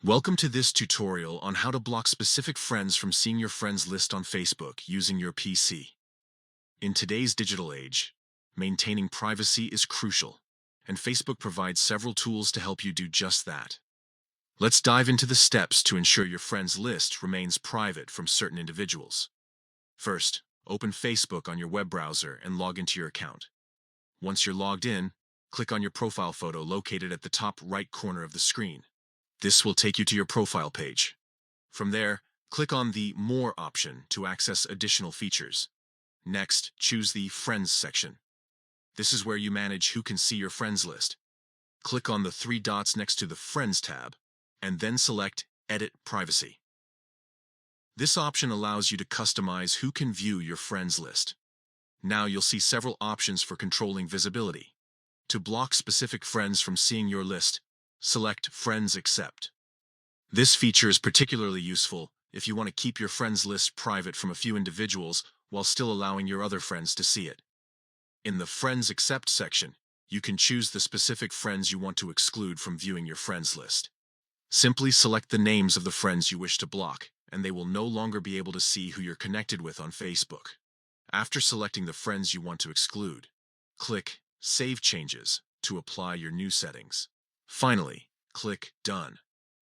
Welcome to this tutorial on how to block specific friends from seeing your friends list on Facebook using your PC. In today's digital age, maintaining privacy is crucial, and Facebook provides several tools to help you do just that. Let's dive into the steps to ensure your friends list remains private from certain individuals. First, open Facebook on your web browser and log into your account. Once you're logged in, click on your profile photo located at the top right corner of the screen. This will take you to your profile page. From there, click on the More option to access additional features. Next, choose the Friends section. This is where you manage who can see your friends list. Click on the three dots next to the Friends tab, and then select Edit Privacy. This option allows you to customize who can view your friends list. Now you'll see several options for controlling visibility. To block specific friends from seeing your list, select Friends Accept. This feature is particularly useful if you want to keep your friends list private from a few individuals while still allowing your other friends to see it. In the Friends Accept section, you can choose the specific friends you want to exclude from viewing your friends list. Simply select the names of the friends you wish to block, and they will no longer be able to see who you're connected with on Facebook. After selecting the friends you want to exclude, click Save Changes to apply your new settings. Finally, click Done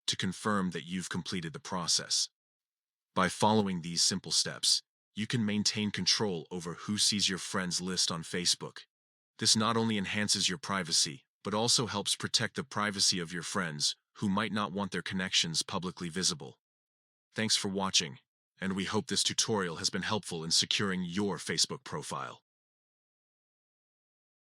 to confirm that you've completed the process. By following these simple steps, you can maintain control over who sees your friends list on Facebook. This not only enhances your privacy, but also helps protect the privacy of your friends who might not want their connections publicly visible. Thanks for watching, and we hope this tutorial has been helpful in securing your Facebook profile.